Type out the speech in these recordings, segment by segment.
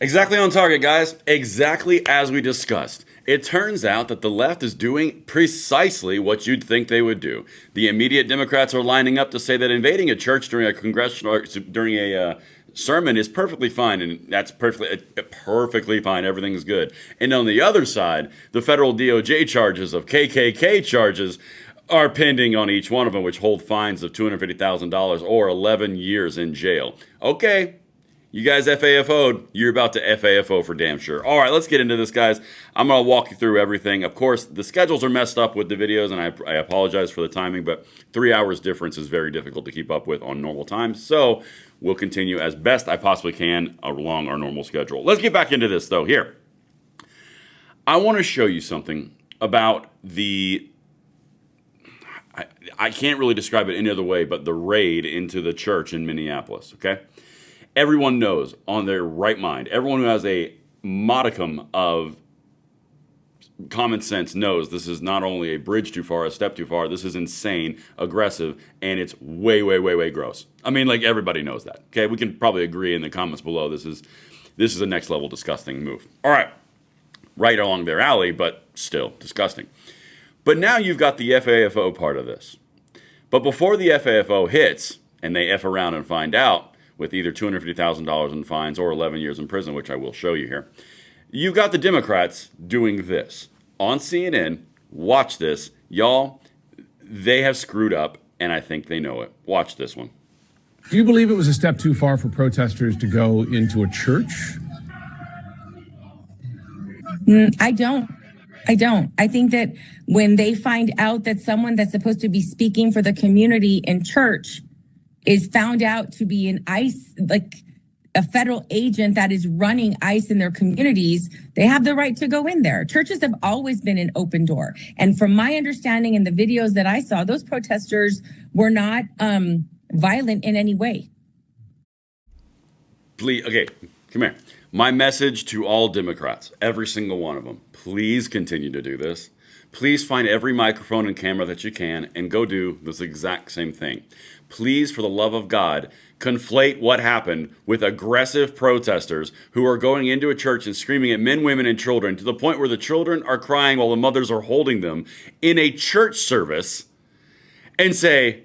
Exactly on target, guys. Exactly as we discussed. It turns out that the left is doing precisely what you'd think they would do. The immediate Democrats are lining up to say that invading a church during a sermon is perfectly fine, and that's perfectly fine. Everything's good. And on the other side, the federal DOJ charges of KKK charges are pending on each one of them, which hold fines of $250,000 or 11 years in jail. Okay. You guys FAFO'd, you're about to FAFO for damn sure. All right, let's get into this, guys. I'm going to walk you through everything. Of course, the schedules are messed up with the videos, and I apologize for the timing, but 3 hours difference is very difficult to keep up with on normal times. So we'll continue as best I possibly can along our normal schedule. Let's get back into this, though. Here, I want to show you something about I can't really describe it any other way but the raid into the church in Minneapolis, okay? Everyone knows on their right mind, everyone who has a modicum of common sense knows this is not only a bridge too far, a step too far, this is insane, aggressive, and it's way, way, way, way gross. I mean, like, everybody knows that, okay? We can probably agree in the comments below this is a next level disgusting move. All right, right along their alley, but still disgusting. But now you've got the FAFO part of this. But before the FAFO hits, and they F around and find out, with either $250,000 in fines or 11 years in prison, which I will show you here. You've got the Democrats doing this. On CNN, watch this. Y'all, they have screwed up, and I think they know it. Watch this one. Do you believe it was a step too far for protesters to go into a church? I don't. I think that when they find out that someone that's supposed to be speaking for the community in church is found out to be an ICE, like a federal agent that is running ICE in their communities, they have the right to go in there. Churches have always been an open door. And from my understanding in the videos that I saw, those protesters were not violent in any way. Please, okay, come here. My message to all Democrats, every single one of them, please continue to do this. Please find every microphone and camera that you can and go do this exact same thing. Please, for the love of God, conflate what happened with aggressive protesters who are going into a church and screaming at men, women, and children to the point where the children are crying while the mothers are holding them in a church service and say,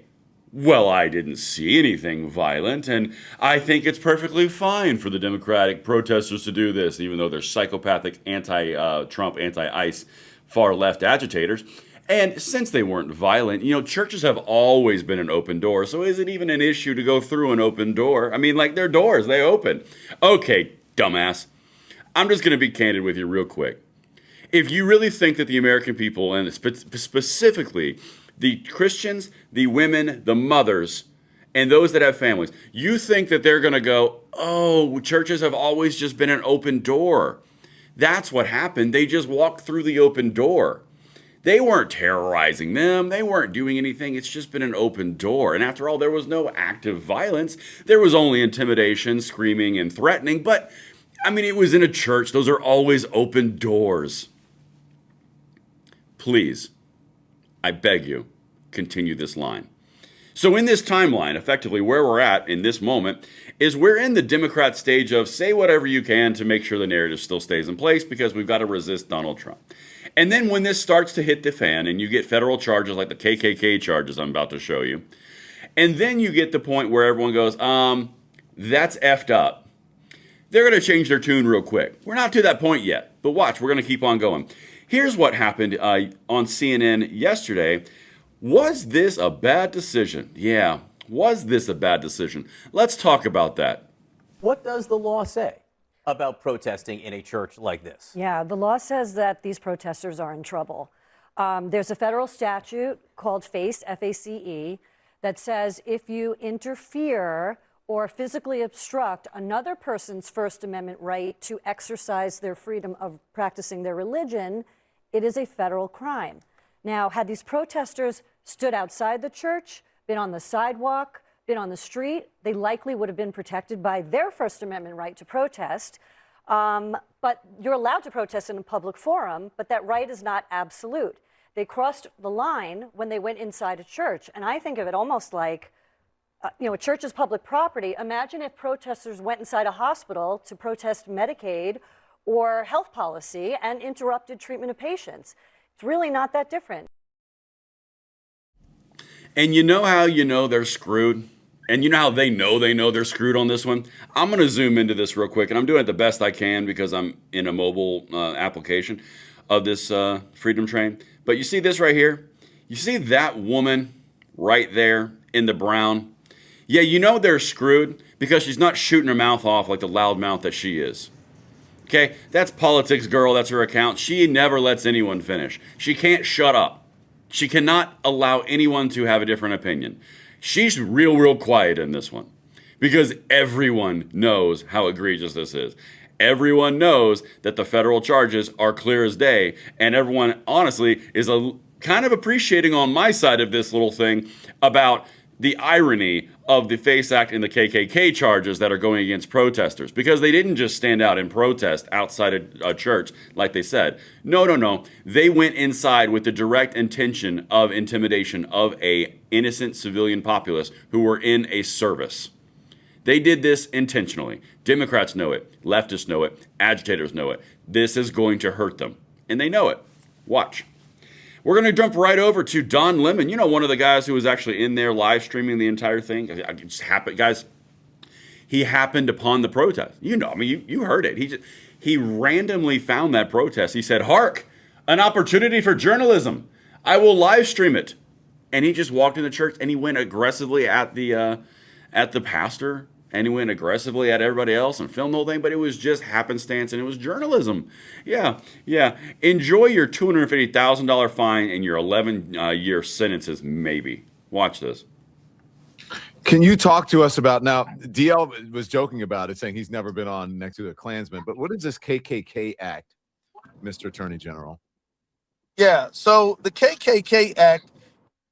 well, I didn't see anything violent, and I think it's perfectly fine for the Democratic protesters to do this, even though they're psychopathic, anti-Trump, anti-ICE, far-left agitators. And since they weren't violent, churches have always been an open door, so is it even an issue to go through an open door? I mean, like, they're doors, they open. Okay, dumbass. I'm just going to be candid with you real quick. If you really think that the American people, and specifically the Christians, the women, the mothers, and those that have families, you think that they're going to go, oh, churches have always just been an open door. That's what happened. They just walked through the open door. They weren't terrorizing them. They weren't doing anything. It's just been an open door. And after all, there was no active violence. There was only intimidation, screaming, and threatening. But, I mean, it was in a church. Those are always open doors. Please, I beg you, continue this line. So in this timeline, effectively where we're at in this moment is we're in the Democrat stage of say whatever you can to make sure the narrative still stays in place because we've got to resist Donald Trump. And then when this starts to hit the fan and you get federal charges like the KKK charges I'm about to show you, and then you get the point where everyone goes, that's effed up. They're going to change their tune real quick. We're not to that point yet, but watch, we're going to keep on going. Here's what happened on CNN yesterday. Was this a bad decision? Yeah, was this a bad decision? Let's talk about that. What does the law say about protesting in a church like this? Yeah, the law says that these protesters are in trouble. There's a federal statute called FACE, F-A-C-E, that says if you interfere or physically obstruct another person's First Amendment right to exercise their freedom of practicing their religion, it is a federal crime. Now, had these protesters stood outside the church, been on the sidewalk, been on the street, they likely would have been protected by their First Amendment right to protest. But you're allowed to protest in a public forum, but that right is not absolute. They crossed the line when they went inside a church. And I think of it almost like a church is public property. Imagine if protesters went inside a hospital to protest Medicaid or health policy and interrupted treatment of patients. It's really not that different. And you know how you know they're screwed? And you know how they know they're screwed on this one? I'm going to zoom into this real quick, and I'm doing it the best I can because I'm in a mobile application of this Freedom Train. But you see this right here? You see that woman right there in the brown? Yeah, you know they're screwed because she's not shooting her mouth off like the loud mouth that she is. Okay, that's politics, girl. That's her account. She never lets anyone finish. She can't shut up. She cannot allow anyone to have a different opinion. She's real quiet in this one because everyone knows how egregious this is. Everyone knows that the federal charges are clear as day, and everyone honestly is kind of appreciating on my side of this little thing about the irony of the FACE Act and the KKK charges that are going against protesters, because they didn't just stand out and protest outside a church like they said. No. They went inside with the direct intention of intimidation of a innocent civilian populace who were in a service. They did this intentionally. Democrats know it. Leftists know it. Agitators know it. This is going to hurt them, and they know it. Watch. We're going to jump right over to Don Lemon. You know, one of the guys who was actually in there live streaming the entire thing. It just happened, guys. He happened upon the protest. You know, I mean, you heard it. He randomly found that protest. He said, "Hark, an opportunity for journalism. I will live stream it." And he just walked in the church and he went aggressively at the pastor, and he went aggressively at everybody else and filmed the whole thing, but it was just happenstance and it was journalism. Yeah. Enjoy your $250,000 fine and your 11-year sentences, maybe. Watch this. Can you talk to us about, now, DL was joking about it, saying he's never been on next to a Klansman, but what is this KKK Act, Mr. Attorney General? Yeah, so the KKK Act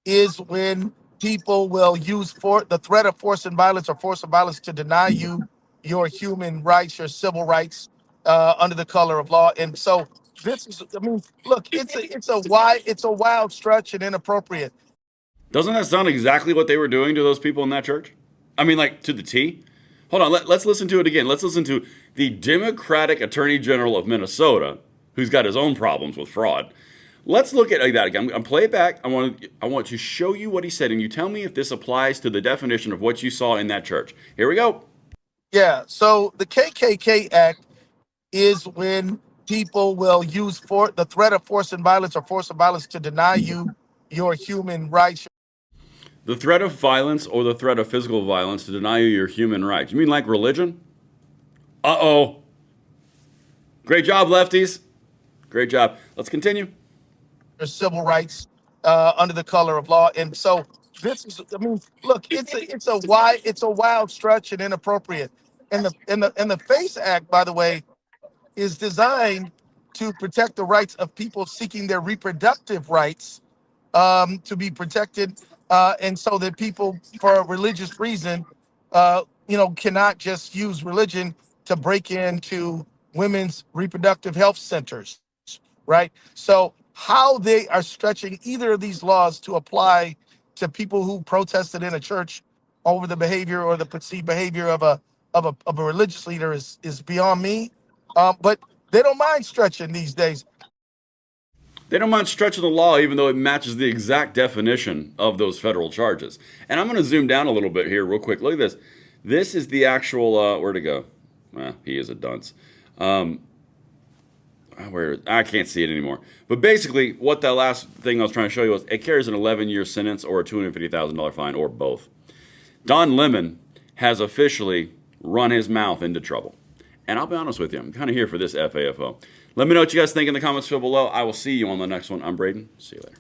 is when people will use the threat of force and violence or force of violence to deny you your human rights, your civil rights, under the color of law. And so this is, I mean, look, it's a wild stretch and inappropriate. Doesn't that sound exactly what they were doing to those people in that church? I mean, like, to the T? Hold on, let's listen to it again. Let's listen to the Democratic Attorney General of Minnesota, who's got his own problems with fraud. Let's look at that again. I'm play it back. I want to show you what he said, and you tell me if this applies to the definition of what you saw in that church. Here we go. Yeah, so the KKK Act is when people will use the threat of force and violence or force of violence to deny you your human rights. The threat of violence or the threat of physical violence to deny you your human rights. You mean like religion? Uh-oh. Great job, lefties. Great job. Let's continue. Your civil rights, under the color of law. And so this is, I mean, look, it's a wild stretch and inappropriate. And the FACE Act, by the way, is designed to protect the rights of people seeking their reproductive rights to be protected, and so that people, for a religious reason, cannot just use religion to break into women's reproductive health centers, right? So how they are stretching either of these laws to apply to people who protested in a church over the behavior or the perceived behavior of a religious leader is beyond me. But they don't mind stretching these days. They don't mind stretching the law, even though it matches the exact definition of those federal charges. And I'm going to zoom down a little bit here real quick. Look at this. This is the actual, where'd it go? He is a dunce. I can't see it anymore. But basically, what that last thing I was trying to show you was it carries an 11-year sentence or a $250,000 fine or both. Don Lemon has officially run his mouth into trouble. And I'll be honest with you, I'm kind of here for this FAFO. Let me know what you guys think in the comments below. I will see you on the next one. I'm Braden. See you later.